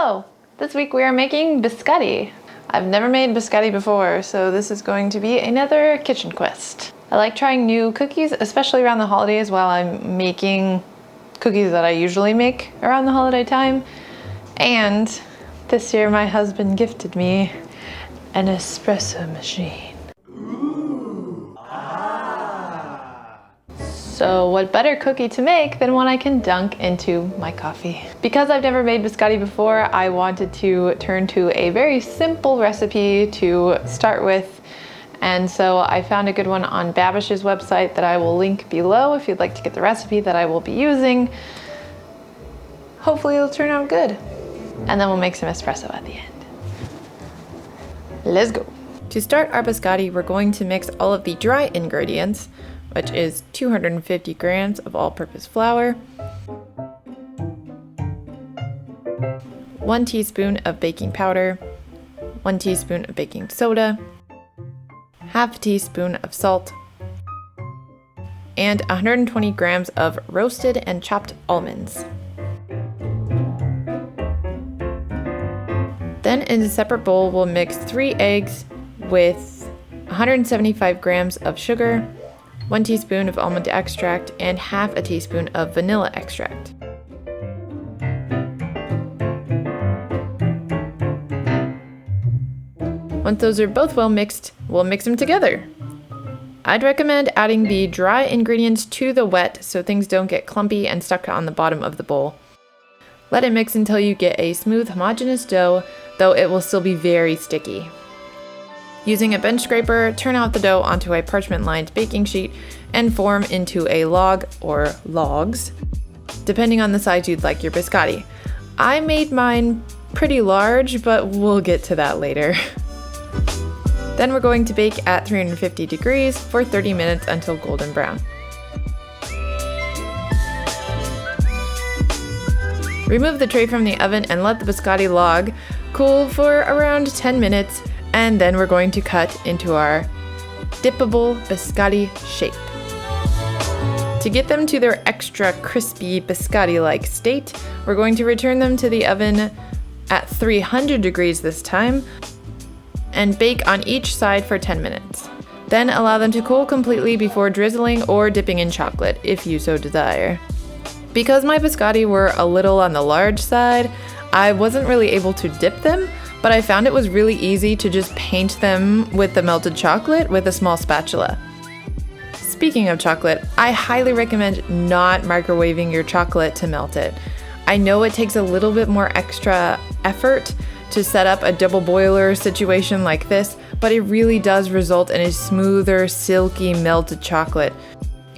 Hello! This week we are making biscotti. I've never made biscotti before, so this is going to be another kitchen quest. I like trying new cookies, especially around the holidays while I'm making cookies that I usually make around the holiday time. And this year my husband gifted me an espresso machine. So what better cookie to make than one I can dunk into my coffee? Because I've never made biscotti before, I wanted to turn to a very simple recipe to start with. And so I found a good one on Babish's website that I will link below if you'd like to get the recipe that I will be using. Hopefully it'll turn out good. And then we'll make some espresso at the end. Let's go. To start our biscotti, we're going to mix all of the dry ingredients, which is 250 grams of all-purpose flour, 1 teaspoon of baking powder, 1 teaspoon of baking soda, half teaspoon of salt, and 120 grams of roasted and chopped almonds. Then in a separate bowl, we'll mix 3 eggs with 175 grams of sugar, 1 teaspoon of almond extract, and half a teaspoon of vanilla extract. Once those are both well mixed, we'll mix them together. I'd recommend adding the dry ingredients to the wet so things don't get clumpy and stuck on the bottom of the bowl. Let it mix until you get a smooth, homogeneous dough, though it will still be very sticky. Using a bench scraper, turn out the dough onto a parchment-lined baking sheet and form into a log or logs, depending on the size you'd like your biscotti. I made mine pretty large, but we'll get to that later. Then we're going to bake at 350 degrees for 30 minutes until golden brown. Remove the tray from the oven and let the biscotti log cool for around 10 minutes. And then we're going to cut into our dippable biscotti shape. To get them to their extra crispy biscotti-like state, we're going to return them to the oven at 300 degrees this time and bake on each side for 10 minutes. Then allow them to cool completely before drizzling or dipping in chocolate if you so desire. Because my biscotti were a little on the large side, I wasn't really able to dip them, but I found it was really easy to just paint them with the melted chocolate with a small spatula. Speaking of chocolate, I highly recommend not microwaving your chocolate to melt it. I know it takes a little bit more extra effort to set up a double boiler situation like this, but it really does result in a smoother, silky, melted chocolate.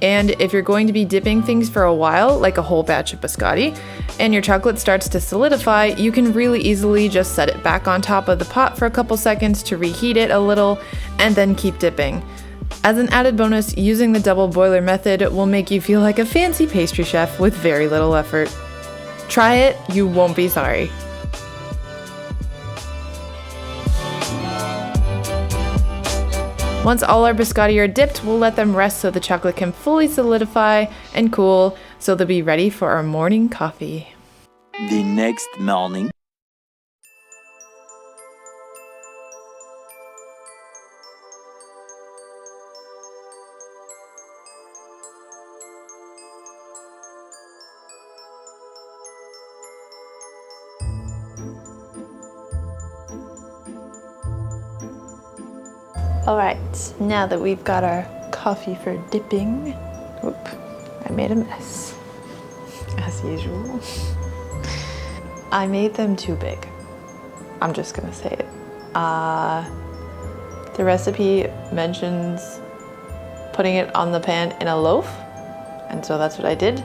And if you're going to be dipping things for a while, like a whole batch of biscotti, and your chocolate starts to solidify, you can really easily just set it back on top of the pot for a couple seconds to reheat it a little, and then keep dipping. As an added bonus, using the double boiler method will make you feel like a fancy pastry chef with very little effort. Try it, you won't be sorry. Once all our biscotti are dipped, we'll let them rest so the chocolate can fully solidify and cool, so they'll be ready for our morning coffee. The next morning. All right, now that we've got our coffee for dipping, whoop, I made a mess, as usual. I made them too big. I'm just gonna say it. The recipe mentions putting it on the pan in a loaf, and so that's what I did.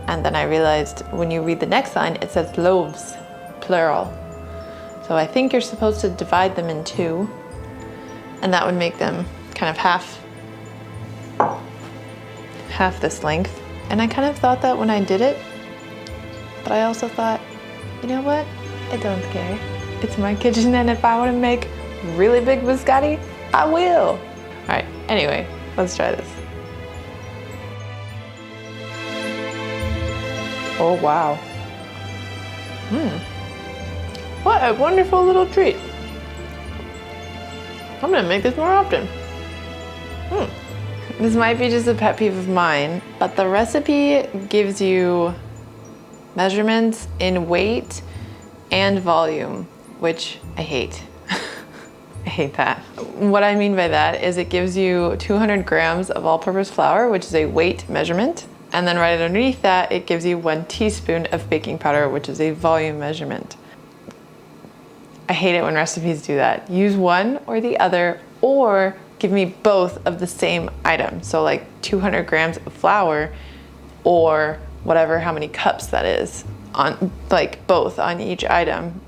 And then I realized when you read the next line, it says loaves, plural. So I think you're supposed to divide them in 2. And that would make them kind of half this length. And I kind of thought that when I did it, but I also thought, you know what? I don't care. It's my kitchen, and if I want to make really big biscotti, I will. All right, anyway, let's try this. Oh, wow. What a wonderful little treat. I'm gonna make this more often. This might be just a pet peeve of mine, but the recipe gives you measurements in weight and volume, which I hate. I hate that. What I mean by that is it gives you 200 grams of all-purpose flour, which is a weight measurement. And then right underneath that, it gives you 1 teaspoon of baking powder, which is a volume measurement. I hate it when recipes do that. Use one or the other, or give me both of the same item. So like 200 grams of flour or whatever, how many cups that is, on like both on each item.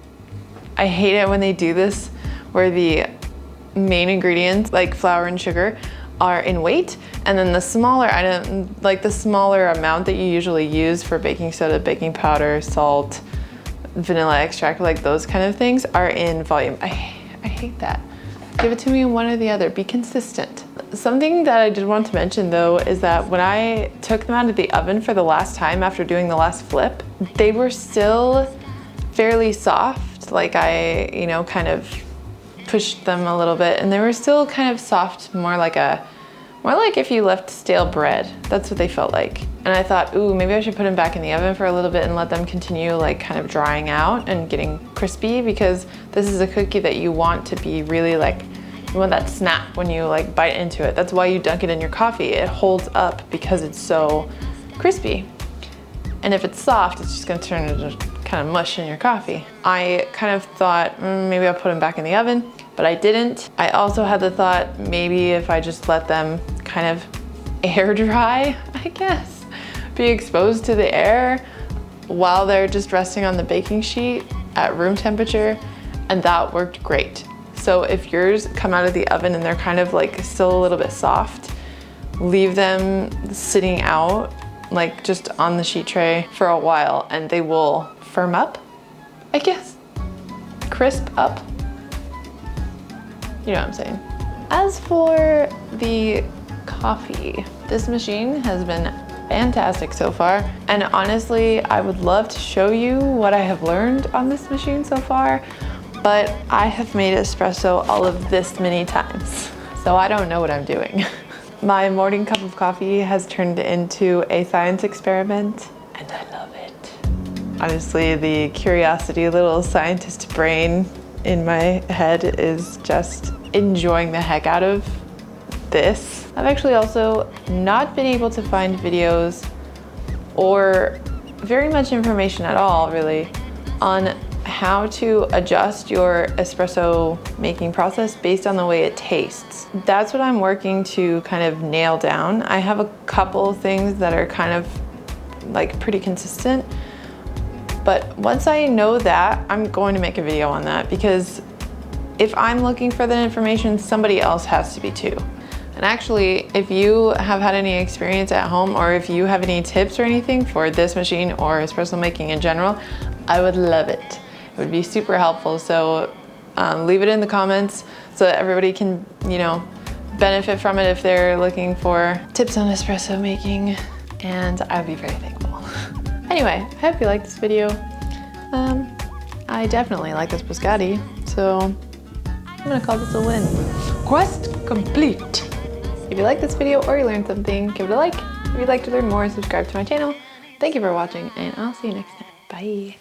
I hate it when they do this where the main ingredients like flour and sugar are in weight, and then the smaller item, like the smaller amount that you usually use for baking soda, baking powder, salt, vanilla extract, like those kind of things are in volume. I hate that. Give it to me in one or the other, be consistent. Something that I did want to mention though is that when I took them out of the oven for the last time after doing the last flip, they were still fairly soft. Like I, you know, kind of pushed them a little bit and they were still kind of soft, more like if you left stale bread. That's what they felt like. And I thought, ooh, maybe I should put them back in the oven for a little bit and let them continue like kind of drying out and getting crispy, because this is a cookie that you want to be really like, you want that snap when you like bite into it. That's why you dunk it in your coffee. It holds up because it's so crispy. And if it's soft, it's just gonna turn into kind of mush in your coffee. I kind of thought maybe I'll put them back in the oven, but I didn't. I also had the thought maybe if I just let them kind of air dry, I guess, be exposed to the air while they're just resting on the baking sheet at room temperature, and that worked great. So if yours come out of the oven and they're kind of like still a little bit soft, leave them sitting out like just on the sheet tray for a while and they will firm up, I guess. Crisp up. You know what I'm saying. As for the coffee, this machine has been fantastic so far. And honestly, I would love to show you what I have learned on this machine so far, but I have made espresso all of this many times, so I don't know what I'm doing. My morning cup of coffee has turned into a science experiment, and I love it. Honestly, the curiosity little scientist brain in my head is just enjoying the heck out of this. I've actually also not been able to find videos or very much information at all, really, on how to adjust your espresso making process based on the way it tastes. That's what I'm working to kind of nail down. I have a couple things that are kind of like pretty consistent, but once I know that, I'm going to make a video on that, because if I'm looking for that information, somebody else has to be too. And actually, if you have had any experience at home, or if you have any tips or anything for this machine or espresso making in general, I would love it. It would be super helpful. So leave it in the comments so that everybody can, you know, benefit from it if they're looking for tips on espresso making, and I'd be very thankful. Anyway, I hope you liked this video. I definitely like this biscotti, so I'm gonna call this a win. Quest complete. If you like this video or you learned something, give it a like. If you'd like to learn more, subscribe to my channel. Thank you for watching, and I'll see you next time. Bye.